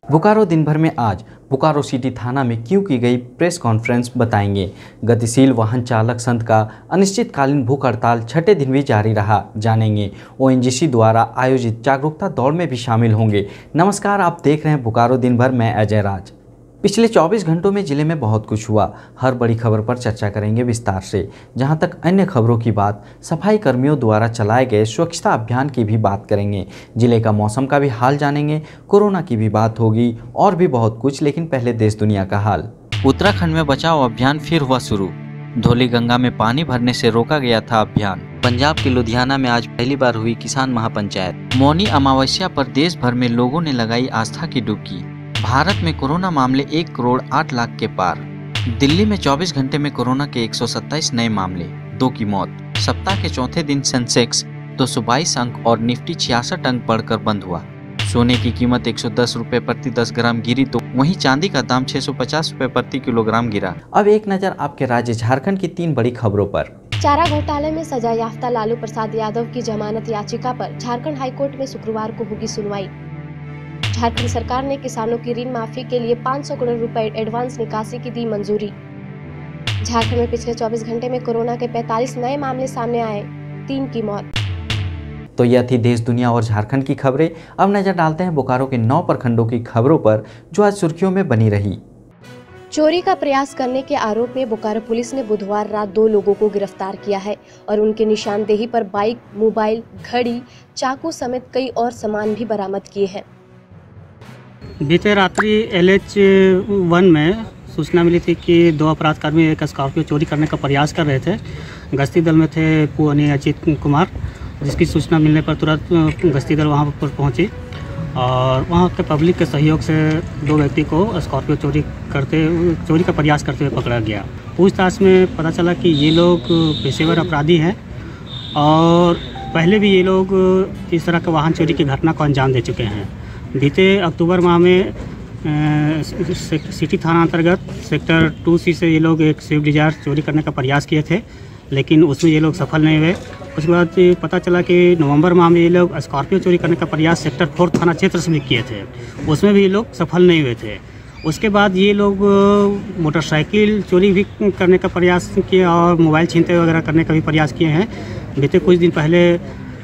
बोकारो दिन भर में आज बोकारो सिटी थाना में क्यों की गई प्रेस कॉन्फ्रेंस बताएंगे। गतिशील वाहन चालक संघ का अनिश्चितकालीन भूख हड़ताल छठे दिन भी जारी रहा, जानेंगे। ओएनजीसी द्वारा आयोजित जागरूकता दौड़ में भी शामिल होंगे। नमस्कार, आप देख रहे हैं बोकारो दिन भर, मैं अजय राज। पिछले 24 घंटों में जिले में बहुत कुछ हुआ। हर बड़ी खबर पर चर्चा करेंगे विस्तार से। जहां तक अन्य खबरों की बात, सफाई कर्मियों द्वारा चलाए गए स्वच्छता अभियान की भी बात करेंगे। जिले का मौसम का भी हाल जानेंगे, कोरोना की भी बात होगी और भी बहुत कुछ। लेकिन पहले देश दुनिया का हाल। उत्तराखंड में बचाव अभियान फिर हुआ शुरू। धौली गंगा में पानी भरने से रोका गया था अभियान। पंजाब के लुधियाना में आज पहली बार हुई किसान महापंचायत। मौनी अमावस्या पर देश भर में लोगों ने लगाई आस्था की डुबकी। भारत में कोरोना मामले 1 करोड़ 8 लाख के पार। दिल्ली में 24 घंटे में कोरोना के 127 नए मामले, 2 की मौत। सप्ताह के चौथे दिन सेंसेक्स 222 अंक और निफ्टी 66 अंक बढ़कर बंद हुआ। सोने की कीमत 110 रुपए प्रति 10 ग्राम गिरी तो वहीं चांदी का दाम 650 रुपए प्रति किलोग्राम गिरा। अब एक नजर आपके राज्य झारखंड की 3 बड़ी खबरों पर। चारा घोटाले में सजा याफ्ता लालू प्रसाद यादव की जमानत याचिका पर झारखंड हाईकोर्ट में शुक्रवार को होगी सुनवाई। झारखंड सरकार ने किसानों की ऋण माफी के लिए 500 करोड़ रुपए एडवांस निकासी की दी मंजूरी। झारखंड में पिछले 24 घंटे में कोरोना के 45 नए मामले सामने आए, 3 की मौत। तो यह थी देश दुनिया और झारखंड की खबरें। अब नजर डालते हैं बोकारो के 9 प्रखंडों की खबरों पर जो आज सुर्खियों में बनी रही। चोरी का प्रयास करने के आरोप में बोकारो पुलिस ने बुधवार रात 2 लोगों को गिरफ्तार किया है और उनके निशानदेही पर बाइक, मोबाइल, घड़ी, चाकू समेत कई और सामान भी बरामद किए हैं। बीते रात्रि LH1 में सूचना मिली थी कि 2 अपराधकर्मी एक स्कॉर्पियो चोरी करने का प्रयास कर रहे थे। गश्ती दल में थे पुअनी अचित कुमार, जिसकी सूचना मिलने पर तुरंत गश्ती दल वहां पर पहुंची और वहां के पब्लिक के सहयोग से 2 व्यक्ति को स्कॉर्पियो चोरी का प्रयास करते हुए पकड़ा गया। पूछताछ में पता चला कि ये लोग पेशेवर अपराधी हैं और पहले भी ये लोग इस तरह के वाहन चोरी की घटना को अंजाम दे चुके हैं। बीते अक्टूबर माह में सिटी थाना अंतर्गत सेक्टर 2C से ये लोग एक स्विफ्ट डिजायर चोरी करने का प्रयास किए थे, लेकिन उसमें ये लोग सफल नहीं हुए। उसके बाद पता चला कि नवंबर माह में ये लोग स्कॉर्पियो चोरी करने का प्रयास सेक्टर 4 थाना क्षेत्र से भी किए थे, उसमें भी ये लोग सफल नहीं हुए थे। उसके बाद ये लोग मोटरसाइकिल चोरी भी करने का प्रयास किए और मोबाइल छीनते वगैरह करने का भी प्रयास किए हैं। बीते कुछ दिन पहले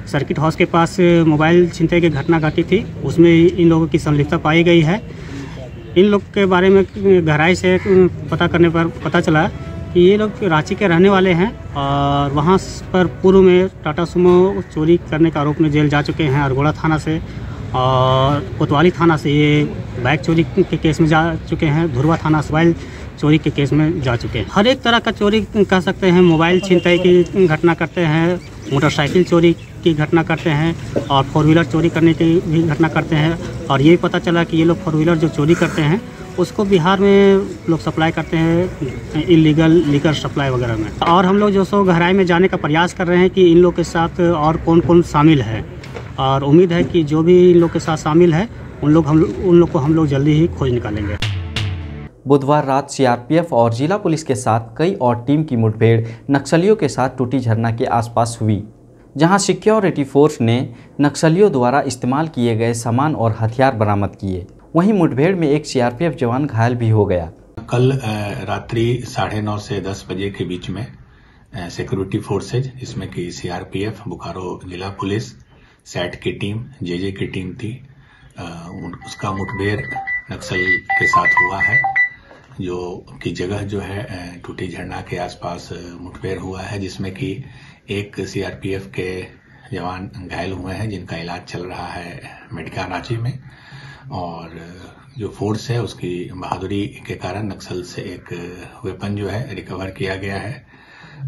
सर्किट हाउस के पास मोबाइल छीनते की घटना घटी थी, उसमें इन लोगों की संलिप्तता पाई गई है। इन लोग के बारे में गहराई से पता करने पर पता चला कि ये लोग रांची के रहने वाले हैं और वहाँ पर पूर्व में टाटा सुमो चोरी करने के आरोप में जेल जा चुके हैं। अरगोड़ा थाना से और कोतवाली थाना से ये बाइक चोरी के केस में जा चुके हैं। धुरवा थाना से मोबाइल चोरी के केस में जा चुके हैं। हर एक तरह का चोरी कर सकते हैं। मोबाइल छीनताई की घटना करते हैं, मोटरसाइकिल चोरी की घटना करते हैं और 4 व्हीलर चोरी करने की भी घटना करते हैं। और ये पता चला कि ये लोग 4 व्हीलर जो चोरी करते हैं उसको बिहार में लोग सप्लाई करते हैं, इलीगल लीकर सप्लाई वगैरह में। और हम लोग जो सो गहराई में जाने का प्रयास कर रहे हैं कि इन लोग के साथ और कौन कौन शामिल है और उम्मीद है कि जो भी इन लोग के साथ शामिल है उन लोग को हम लोग जल्दी ही खोज निकालेंगे। बुधवार रात CRPF और जिला पुलिस के साथ कई और टीम की मुठभेड़ नक्सलियों के साथ टूटी झरना के आसपास हुई, जहां सिक्योरिटी फोर्स ने नक्सलियों द्वारा इस्तेमाल किए गए सामान और हथियार बरामद किए। वहीं मुठभेड़ में एक CRPF जवान घायल भी हो गया। कल रात्रि 9:30 से 10 बजे के बीच में सिक्योरिटी फोर्सेज, जिसमें कि CRPF, बोकारो जिला पुलिस, SAT की टीम, JJ की टीम थी, उसका मुठभेड़ नक्सल के साथ हुआ है। जो की जगह जो है टूटी झरना के आसपास मुठभेड़ हुआ है, जिसमें कि एक CRPF के जवान घायल हुए हैं जिनका इलाज चल रहा है मेडिका रांची में। और जो फोर्स है उसकी बहादुरी के कारण नक्सल से एक वेपन जो है रिकवर किया गया है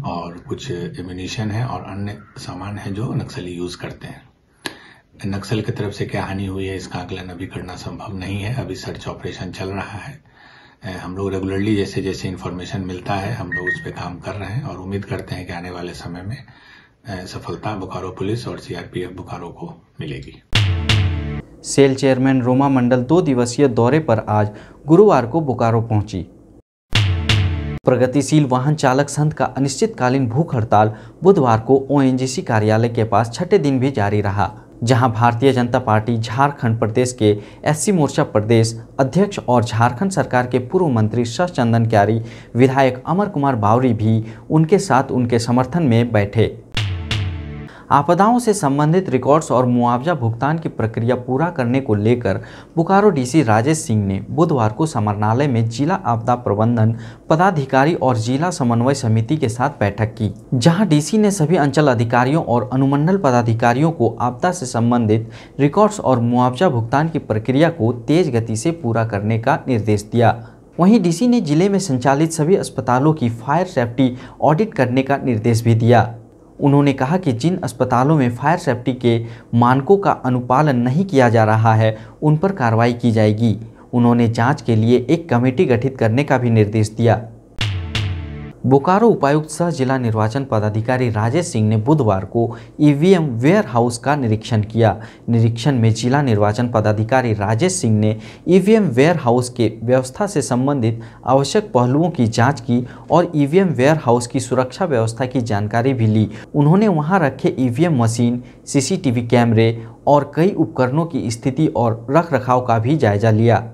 और कुछ एम्यूनिशन है और अन्य सामान है जो नक्सली यूज करते हैं। नक्सल की तरफ से क्या हानि हुई है इसका आकलन अभी करना संभव नहीं है। अभी सर्च ऑपरेशन चल रहा है। हम लोग रेगुलरली जैसे जैसे इन्फॉर्मेशन मिलता है हम लोग उस पर काम कर रहे हैं और उम्मीद करते हैं कि आने वाले समय में सफलता बोकारो पुलिस और CRPF बोकारो को मिलेगी। सेल चेयरमैन रोमा मंडल 2 दिवसीय दौरे पर आज गुरुवार को बोकारो पहुंची। प्रगतिशील वाहन चालक संघ का अनिश्चितकालीन भूख हड़ताल बुधवार को ONGC कार्यालय के पास छठे दिन भी जारी रहा। जहां भारतीय जनता पार्टी झारखंड प्रदेश के एससी मोर्चा प्रदेश अध्यक्ष और झारखंड सरकार के पूर्व मंत्री शश चंदन क्यारी विधायक अमर कुमार बावरी भी उनके साथ उनके समर्थन में बैठे। आपदाओं से संबंधित रिकॉर्ड्स और मुआवजा भुगतान की प्रक्रिया पूरा करने को लेकर बोकारो डीसी राजेश सिंह ने बुधवार को समरनालय में जिला आपदा प्रबंधन पदाधिकारी और जिला समन्वय समिति के साथ बैठक की, जहां डीसी ने सभी अंचल अधिकारियों और अनुमंडल पदाधिकारियों को आपदा से संबंधित रिकॉर्ड्स और मुआवजा भुगतान की प्रक्रिया को तेज गति से पूरा करने का निर्देश दिया। वहीं डीसी ने जिले में संचालित सभी अस्पतालों की फायर सेफ्टी ऑडिट करने का निर्देश भी दिया। उन्होंने कहा कि जिन अस्पतालों में फायर सेफ्टी के मानकों का अनुपालन नहीं किया जा रहा है उन पर कार्रवाई की जाएगी। उन्होंने जांच के लिए एक कमेटी गठित करने का भी निर्देश दिया। बोकारो उपायुक्त सह जिला निर्वाचन पदाधिकारी राजेश सिंह ने बुधवार को ईवीएम वेयर हाउस का निरीक्षण किया। निरीक्षण में जिला निर्वाचन पदाधिकारी राजेश सिंह ने ईवीएम वेयर हाउस के व्यवस्था से संबंधित आवश्यक पहलुओं की जांच की और ईवीएम वेयर हाउस की सुरक्षा व्यवस्था की जानकारी भी ली। उन्होंने वहां रखे ईवीएम मशीन, सीसीटीवी कैमरे और कई उपकरणों की स्थिति और रखरखाव का भी जायजा लिया।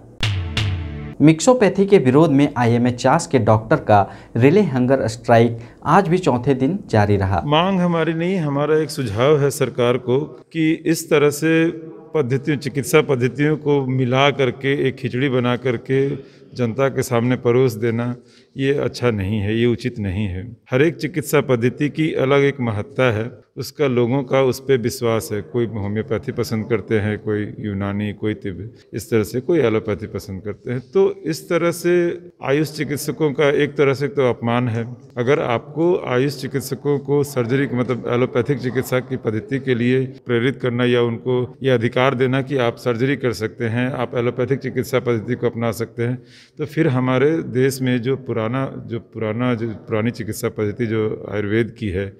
मिक्सोपैथी के विरोध में IMHS के डॉक्टर का रिले हंगर स्ट्राइक आज भी चौथे दिन जारी रहा। मांग हमारी नहीं, हमारा एक सुझाव है सरकार को कि इस तरह से चिकित्सा पद्धतियों को मिला करके एक खिचड़ी बना करके जनता के सामने परोस देना ये अच्छा नहीं है, ये उचित नहीं है। हर एक चिकित्सा पद्धति की अलग एक महत्ता है, उसका लोगों का उस पर विश्वास है। कोई होम्योपैथी पसंद करते हैं, कोई यूनानी, कोई तिब्बत, इस तरह से कोई एलोपैथी पसंद करते हैं। तो इस तरह से आयुष चिकित्सकों का एक तरह से तो अपमान है। अगर आपको आयुष चिकित्सकों को सर्जरी मतलब एलोपैथिक चिकित्सा की पद्धति के लिए प्रेरित करना या उनको ये अधिकार देना कि आप सर्जरी कर सकते हैं, आप एलोपैथिक चिकित्सा पद्धति को अपना सकते हैं, तो फिर हमारे देश में जो पुरानी चिकित्सा पद्धति जो आयुर्वेद की है,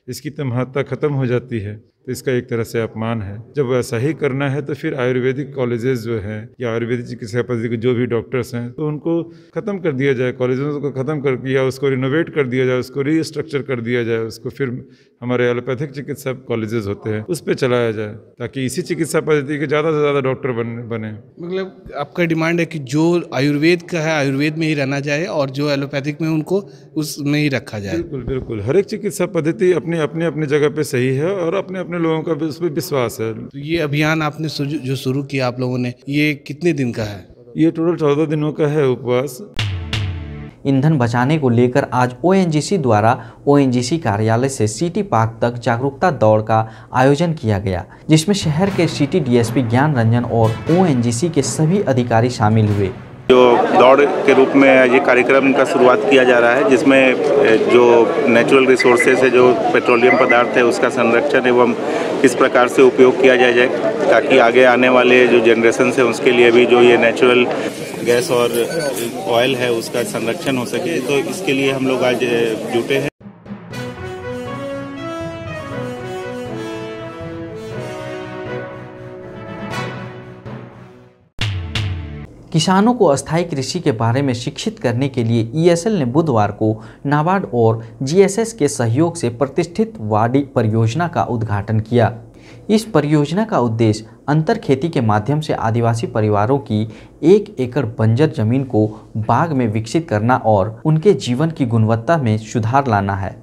इसकी तो महत्ता खत्म हो जाती है। तो इसका एक तरह से अपमान है। जब वैसा ही करना है तो फिर आयुर्वेदिक कॉलेजेस जो हैं या आयुर्वेदिक चिकित्सा पद्धति के जो भी डॉक्टर्स हैं तो उनको ख़त्म कर दिया जाए, कॉलेजों को ख़त्म कर दिया, उसको रिनोवेट कर दिया जाए, उसको रीस्ट्रक्चर कर दिया जाए, उसको फिर हमारे एलोपैथिक चिकित्सा कॉलेजेस होते हैं उस पर चलाया जाए ताकि इसी चिकित्सा पद्धति के ज़्यादा से ज़्यादा डॉक्टर बने। मतलब आपका डिमांड है कि जो आयुर्वेद का है आयुर्वेद में ही रहना चाहिए और जो एलोपैथिक में उनको उसमें ही रखा जाए। बिल्कुल बिल्कुल, हर एक चिकित्सा पद्धति अपनी जगह पे सही है और अपने लोगों का उस पर विश्वास है। तो ये अभियान आपने जो शुरू किया आप लोगों ने, ये कितने दिन का है? ये टोटल 14 दिनों का है उपवास। ईंधन बचाने को लेकर आज ONGC द्वारा ONGC कार्यालय से सिटी पार्क तक जागरूकता दौड़ का आयोजन किया गया, जिसमें शहर के सिटी DSP ज्ञान रंजन और ONGC के सभी अधिकारी शामिल हुए। जो दौड़ के रूप में ये कार्यक्रम का शुरुआत किया जा रहा है, जिसमें जो नेचुरल रिसोर्सेज है, जो पेट्रोलियम पदार्थ है, उसका संरक्षण एवं किस प्रकार से उपयोग किया जाए ताकि आगे आने वाले जो जनरेशन है उसके लिए भी जो ये नेचुरल गैस और ऑयल है उसका संरक्षण हो सके। तो इसके लिए हम लोग आज जुटे हैं। किसानों को अस्थायी कृषि के बारे में शिक्षित करने के लिए ESL ने बुधवार को नाबार्ड और GSS के सहयोग से प्रतिष्ठित वाडी परियोजना का उद्घाटन किया। इस परियोजना का उद्देश्य अंतर खेती के माध्यम से आदिवासी परिवारों की 1 एकड़ बंजर जमीन को बाग में विकसित करना और उनके जीवन की गुणवत्ता में सुधार लाना है।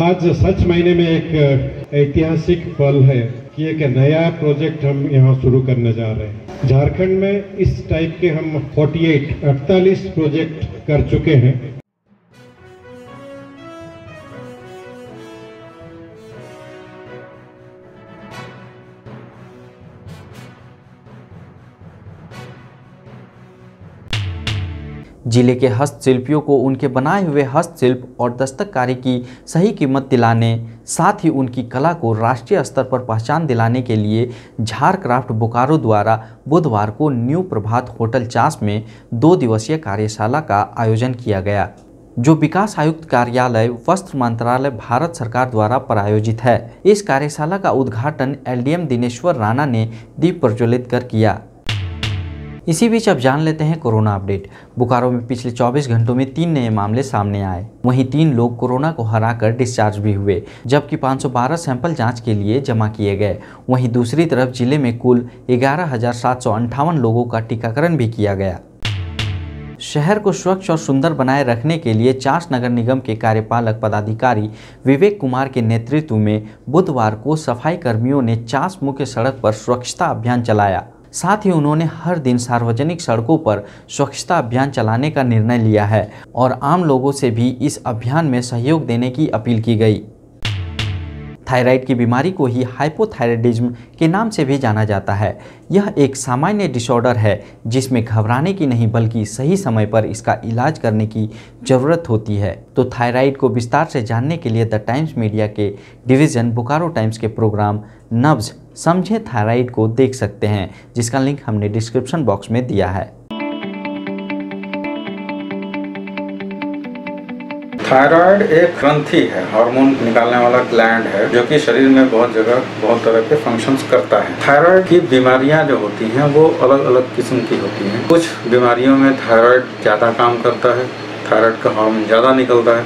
आज सच मायने में एक ऐतिहासिक पल है कि एक नया प्रोजेक्ट हम यहाँ शुरू करने जा रहे हैं। झारखंड में इस टाइप के हम 48 प्रोजेक्ट कर चुके हैं। जिले के हस्तशिल्पियों को उनके बनाए हुए हस्तशिल्प और दस्तकारी की सही कीमत दिलाने, साथ ही उनकी कला को राष्ट्रीय स्तर पर पहचान दिलाने के लिए झारक्राफ्ट बोकारो द्वारा बुधवार को न्यू प्रभात होटल चास में 2 दिवसीय कार्यशाला का आयोजन किया गया, जो विकास आयुक्त कार्यालय वस्त्र मंत्रालय भारत सरकार द्वारा प्रायोजित है। इस कार्यशाला का उद्घाटन LDM दिनेश्वर राणा ने दीप प्रज्वलित कर किया। इसी बीच अब जान लेते हैं कोरोना अपडेट। बोकारो में पिछले 24 घंटों में 3 नए मामले सामने आए। वहीं 3 लोग कोरोना को हराकर डिस्चार्ज भी हुए, जबकि 512 सैंपल जांच के लिए जमा किए गए। वहीं दूसरी तरफ जिले में कुल 11,758 लोगों का टीकाकरण भी किया गया। शहर को स्वच्छ और सुंदर बनाए रखने के लिए चास नगर निगम के कार्यपालक पदाधिकारी विवेक कुमार के नेतृत्व में बुधवार को सफाई कर्मियों ने चास मुख्य सड़क पर स्वच्छता अभियान चलाया। साथ ही उन्होंने हर दिन सार्वजनिक सड़कों पर स्वच्छता अभियान चलाने का निर्णय लिया है और आम लोगों से भी इस अभियान में सहयोग देने की अपील की गई। थायराइड की बीमारी को ही हाइपोथायराइडिज्म के नाम से भी जाना जाता है। यह एक सामान्य डिसऑर्डर है जिसमें घबराने की नहीं बल्कि सही समय पर इसका इलाज करने की ज़रूरत होती है। तो थायराइड को विस्तार से जानने के लिए द टाइम्स मीडिया के डिवीज़न बोकारो टाइम्स के प्रोग्राम नब्ज समझे थायराइड को देख सकते हैं, जिसका लिंक हमने डिस्क्रिप्शन बॉक्स में दिया है। थायराइड एक ग्रंथि है, हार्मोन निकालने वाला ग्लैंड है जो कि शरीर में बहुत जगह बहुत तरह के फंक्शंस करता है। थायराइड की बीमारियां जो होती हैं वो अलग अलग किस्म की होती हैं। कुछ बीमारियों में थायराइड ज़्यादा काम करता है, थायराइड का हार्मोन ज़्यादा निकलता है,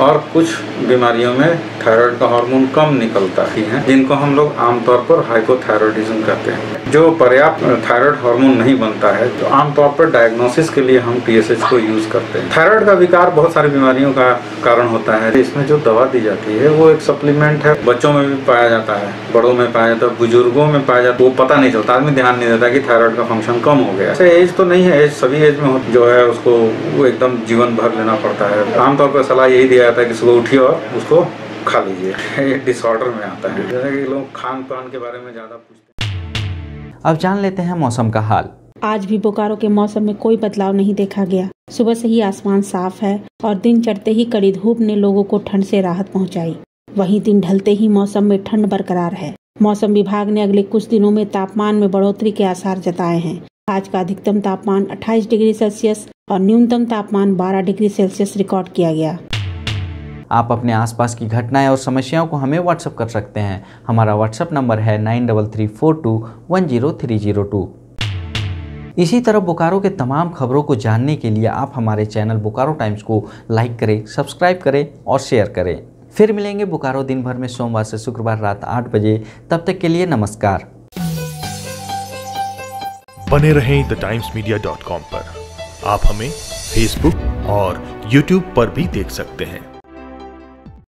और कुछ बीमारियों में थायराइड का हार्मोन कम निकलता है, जिनको हम लोग आमतौर पर हाइपोथायराइडिज्म कहते हैं। जो पर्याप्त थायराइड हार्मोन नहीं बनता है तो आमतौर पर डायग्नोसिस के लिए हम TSH को यूज करते हैं। थायराइड का विकार बहुत सारी बीमारियों का कारण होता है। इसमें जो दवा दी जाती है वो एक सप्लीमेंट है। बच्चों में भी पाया जाता है, बड़ों में पाया जाता है, बुजुर्गों में पाया जाता है। वो पता नहीं चलता, आदमी ध्यान नहीं देता कि थायराइड का फंक्शन कम हो गया। ऐसे एज तो नहीं है, एज सभी एज में जो है उसको वो एकदम जीवन भर लेना पड़ता है। आमतौर पर सलाह यही दिया जाता है कि सुबह उठिए और उसको खा लीजिए। ये डिसऑर्डर में आता है। जैसे कि लोग खान पान के बारे में ज़्यादा पूछते हैं। अब जान लेते हैं मौसम का हाल। आज भी बोकारो के मौसम में कोई बदलाव नहीं देखा गया। सुबह से ही आसमान साफ है और दिन चढ़ते ही कड़ी धूप ने लोगों को ठंड से राहत पहुंचाई। वहीं दिन ढलते ही मौसम में ठंड बरकरार है। मौसम विभाग ने अगले कुछ दिनों में तापमान में बढ़ोतरी के आसार जताए हैं। आज का अधिकतम तापमान 28 डिग्री सेल्सियस और न्यूनतम तापमान 12 डिग्री सेल्सियस रिकॉर्ड किया गया। आप अपने आसपास की घटनाएं और समस्याओं को हमें व्हाट्सएप कर सकते हैं। हमारा व्हाट्सएप नंबर है 9334210302। इसी तरह बोकारो के तमाम खबरों को जानने के लिए आप हमारे चैनल बोकारो टाइम्स को लाइक करें, सब्सक्राइब करें और शेयर करें। फिर मिलेंगे बोकारो दिन भर में सोमवार से शुक्रवार रात 8 बजे। तब तक के लिए नमस्कार। बने रहें thetimesmedia.com पर। आप हमें फेसबुक और यूट्यूब पर भी देख सकते हैं।